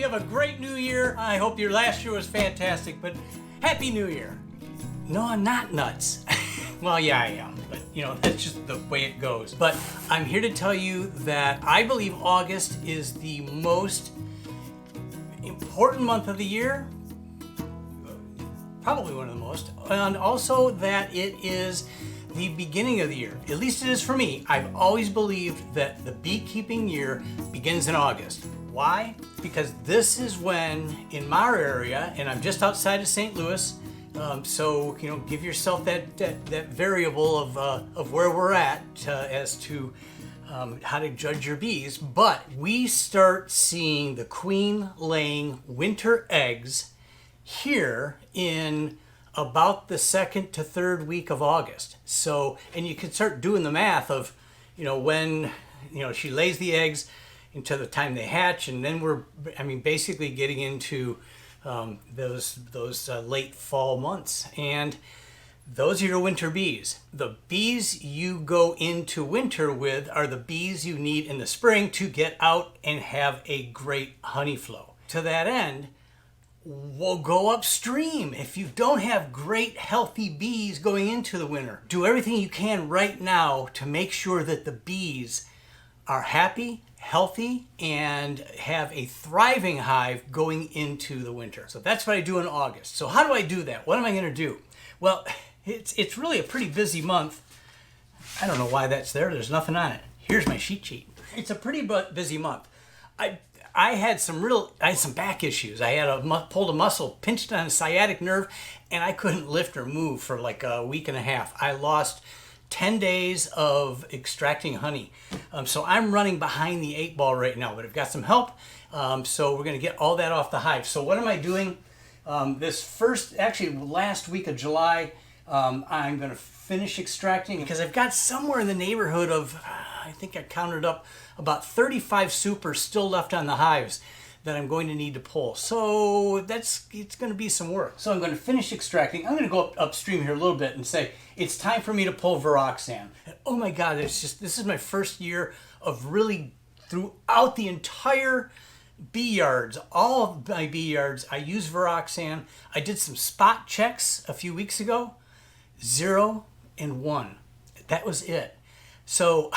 you have a great new year. I hope your last year was fantastic, but Happy New Year. No, I'm not nuts. Well, yeah, I am, but you know, that's just the way it goes. But I'm here to tell you that I believe August is the most important month of the year. Probably one of the most. And also that it is the beginning of the year. At least it is for me. I've always believed that the beekeeping year begins in August. Why? Because this is when, in my area, and I'm just outside of St. Louis, so you know, give yourself that variable of where we're at as to how to judge your bees. But we start seeing the queen laying winter eggs here in about the second to third week of August. So, and you can start doing the math of, you know, when, you know, she lays the eggs until the time they hatch, and then we're, I mean, basically getting into those late fall months. And those are your winter bees. The bees you go into winter with are the bees you need in the spring to get out and have a great honey flow. To that end, we'll go upstream. If you don't have great healthy bees going into the winter, do everything you can right now to make sure that the bees are happy, healthy, and have a thriving hive going into the winter. So that's what I do in August. So how do I do that? What am I going to do? Well, it's really a pretty busy month. I don't know why that's there. There's nothing on it. Here's my cheat sheet. It's a pretty busy month. I had some back issues. I had pulled a muscle, pinched on a sciatic nerve, and I couldn't lift or move for like a week and a half. I lost 10 days of extracting honey. So I'm running behind the 8 ball right now, but I've got some help. So we're going to get all that off the hive. So what am I doing? Actually last week of July, I'm going to finish extracting because I've got somewhere in the neighborhood of, I think I counted up about 35 supers still left on the hives that I'm going to need to pull. So it's going to be some work. So I'm going to finish extracting. I'm going to go upstream here a little bit and say, it's time for me to pull Varroa. And oh my God, this is my first year of really throughout the entire bee yards, all of my bee yards, I use Varroa. I did some spot checks a few weeks ago, 0 and 1. That was it. So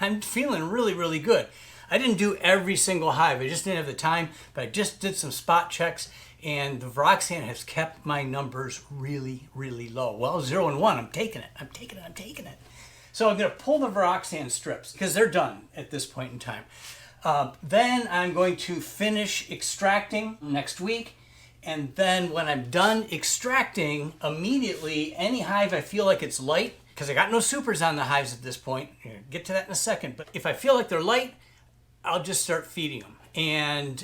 I'm feeling really, really good. I didn't do every single hive. I just didn't have the time, but I just did some spot checks, and the Varroa has kept my numbers really, really low. Well, 0 and 1, I'm taking it. So I'm going to pull the Varroa strips because they're done at this point in time. Then I'm going to finish extracting next week. And then when I'm done extracting, immediately any hive I feel like it's light, because I got no supers on the hives at this point. Get to that in a second. But if I feel like they're light, I'll just start feeding them. And,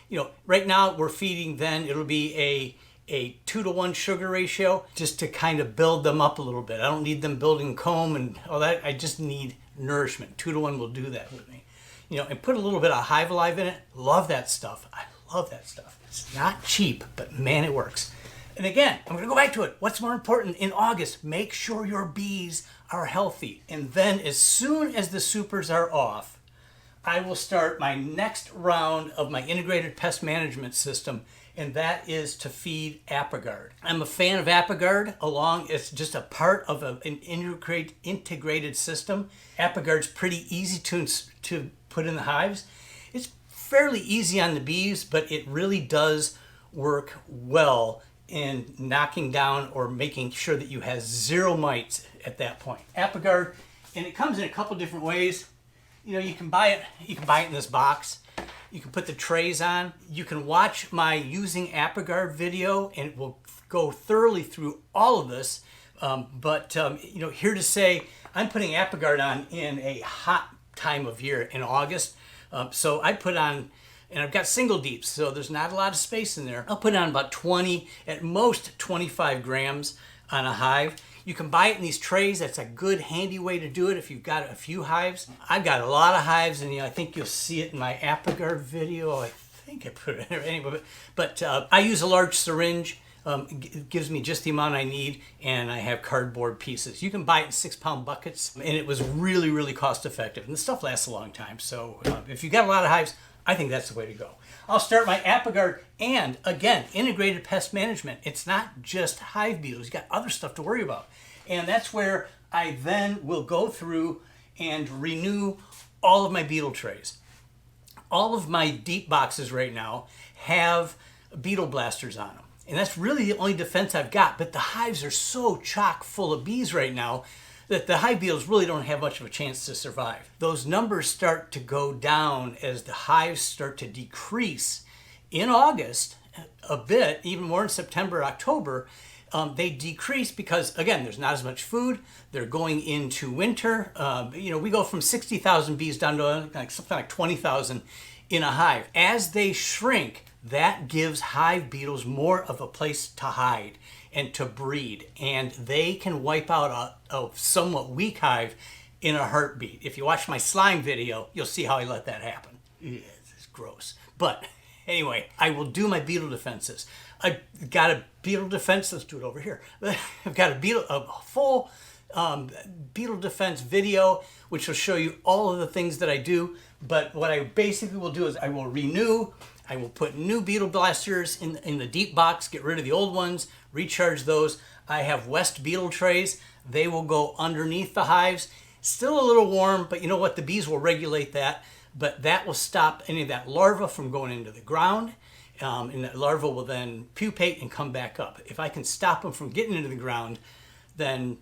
you know, right now we're feeding then, it'll be a 2-to-1 sugar ratio just to kind of build them up a little bit. I don't need them building comb and all that. I just need nourishment. 2-to-1 will do that with me. You know, and put a little bit of Hive Alive in it. Love that stuff. I love that stuff. It's not cheap, but man, it works. And again, I'm going to go back to it. What's more important in August? Make sure your bees are healthy. And then as soon as the supers are off, I will start my next round of my integrated pest management system, and that is to feed Apigard. I'm a fan of Apigard. It's just a part of an integrated system. Apigard's pretty easy to put in the hives. It's fairly easy on the bees, but it really does work well in knocking down or making sure that you have 0 mites at that point. Apigard, and it comes in a couple different ways. You know, you can buy it in this box. You can put the trays on. You can watch my using Apigard video, and it will go thoroughly through all of this. You know, here to say, I'm putting Apigard on in a hot time of year in August. So I put on, and I've got single deeps, so there's not a lot of space in there. I'll put on about 20, at most 25 grams on a hive. You can buy it in these trays. That's a good handy way to do it if you've got a few hives. I've got a lot of hives, and you know, I think you'll see it in my Apigard video. I think I put it in there anyway, but I use a large syringe. It gives me just the amount I need, and I have cardboard pieces. You can buy it in 6-pound buckets, and it was really, really cost effective. And the stuff lasts a long time. So if you've got a lot of hives, I think that's the way to go. I'll start my ApiGuard, and again, integrated pest management. It's not just hive beetles. You got other stuff to worry about. And that's where I then will go through and renew all of my beetle trays. All of my deep boxes right now have beetle blasters on them. And that's really the only defense I've got. But the hives are so chock full of bees right now that the hive beetles really don't have much of a chance to survive. Those numbers start to go down as the hives start to decrease in August a bit, even more in September, October. They decrease because, again, there's not as much food. They're going into winter. We go from 60,000 bees down to something like 20,000 in a hive. As they shrink, that gives hive beetles more of a place to hide and to breed, and they can wipe out a somewhat weak hive in a heartbeat. If you watch my slime video, you'll see how I let that happen. It's gross. But anyway, I will do my beetle defenses. I've got a beetle defense. Let's do it over here. I've got a full beetle defense video, which will show you all of the things that I do. But what I basically will do is I will renew. I will put new beetle blasters in the deep box, get rid of the old ones, recharge those. I have West beetle trays. They will go underneath the hives. Still a little warm, but you know what? The bees will regulate that. But that will stop any of that larva from going into the ground. And that larva will then pupate and come back up. If I can stop them from getting into the ground, then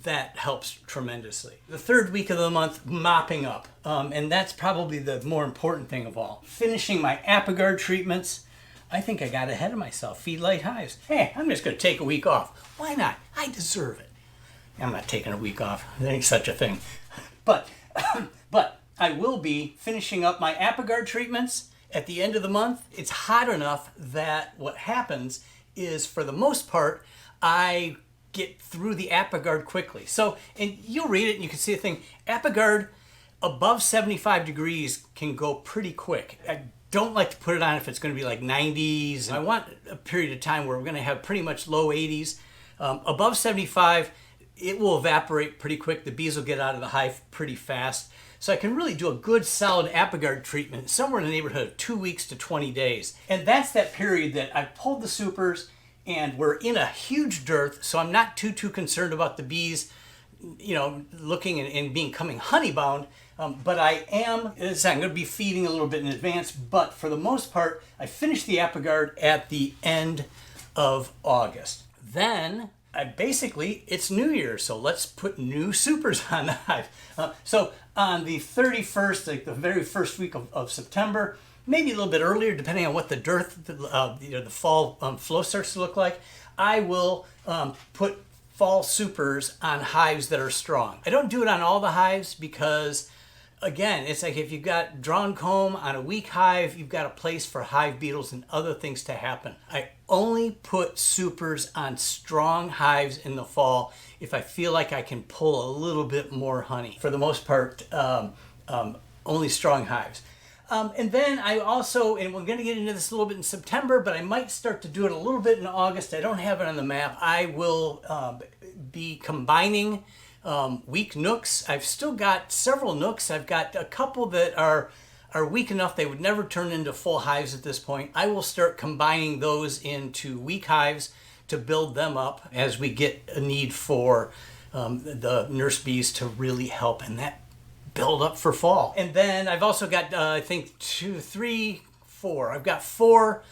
that helps tremendously. The third week of the month, mopping up. And that's probably the more important thing of all. Finishing my ApiGuard treatments. I think I got ahead of myself. Feed light hives. Hey, I'm just going to take a week off. Why not? I deserve it. I'm not taking a week off. There ain't such a thing. But I will be finishing up my ApiGuard treatments at the end of the month. It's hot enough that what happens is, for the most part, I get through the ApiGuard quickly. So, and you'll read it and you can see the thing. ApiGuard above 75 degrees can go pretty quick. I don't like to put it on if it's going to be like 90s. I want a period of time where we're going to have pretty much low 80s. Above 75, it will evaporate pretty quick. The bees will get out of the hive pretty fast. So I can really do a good solid ApiGuard treatment somewhere in the neighborhood of 2 weeks to 20 days. And that's that period that I pulled the supers and we're in a huge dearth, so I'm not too concerned about the bees, looking and becoming honey-bound. But I am, as I said, I'm going to be feeding a little bit in advance, but for the most part, I finished the ApiGuard at the end of August. Then, it's New Year, so let's put new supers on the hive. So on the 31st, like the very first week of September, maybe a little bit earlier, depending on what the dearth, the fall flow starts to look like, I will put fall supers on hives that are strong. I don't do it on all the hives because, again, it's like if you've got drawn comb on a weak hive, you've got a place for hive beetles and other things to happen. I only put supers on strong hives in the fall if I feel like I can pull a little bit more honey. For the most part, only strong hives. And then I also, and we're going to get into this a little bit in September, but I might start to do it a little bit in August. I don't have it on the map. I will be combining weak nooks. I've still got several nooks. I've got a couple that are weak enough they would never turn into full hives at this point. I will start combining those into weak hives to build them up as we get a need for the nurse bees to really help in that build up for fall. And then I've also got, I've got 4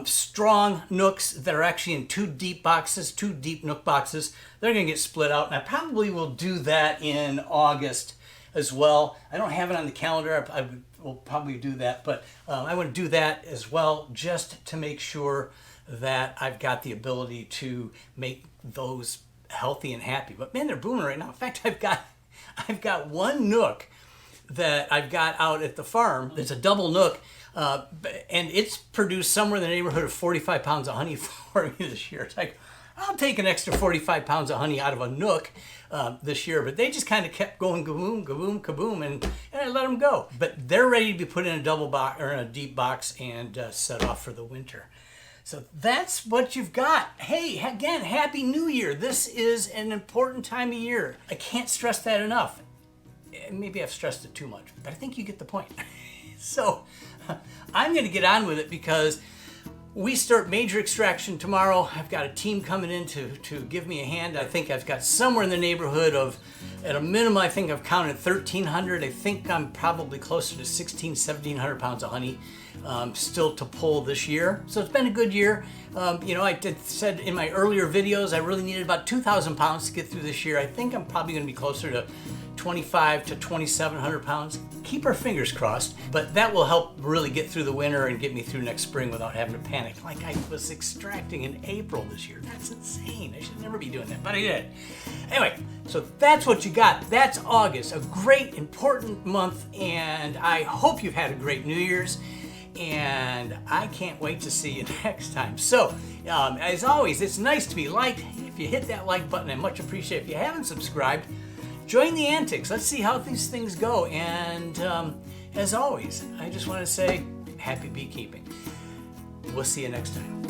strong nooks that are actually in 2 deep nook boxes. They're going to get split out, and I probably will do that in August as well. I don't have it on the calendar. I will probably do that, but I want to do that as well just to make sure that I've got the ability to make those healthy and happy. But man, they're booming right now. In fact, I've got one nook that I've got out at the farm. It's a double nook, and it's produced somewhere in the neighborhood of 45 pounds of honey for me this year. It's like, I'll take an extra 45 pounds of honey out of a nook this year, but they just kind of kept going kaboom, kaboom, kaboom, and I let them go. But they're ready to be put in a double box or in a deep box and set off for the winter. So that's what you've got. Hey, again, Happy New Year. This is an important time of year. I can't stress that enough. Maybe I've stressed it too much, but I think you get the point. So I'm going to get on with it because we start major extraction tomorrow. I've got a team coming in to give me a hand. I think I've got somewhere in the neighborhood of, at a minimum, I think I've counted 1,300. I think I'm probably closer to 1,700 pounds of honey still to pull this year. So it's been a good year. You know, I said in my earlier videos, I really needed about 2,000 pounds to get through this year. I think I'm probably going to be closer to 2,500 to 2,700 pounds. Keep our fingers crossed, but that will help really get through the winter and get me through next spring without having to panic like I was extracting in April this year. That's insane. I should never be doing that, but I did. Anyway, so that's what you got. That's August, a great, important month, and I hope you've had a great New Year's, and I can't wait to see you next time. So, as always, it's nice to be liked. If you hit that like button, I much appreciate it. If you haven't subscribed, join the antics. Let's see how these things go. And as always, I just want to say happy beekeeping. We'll see you next time.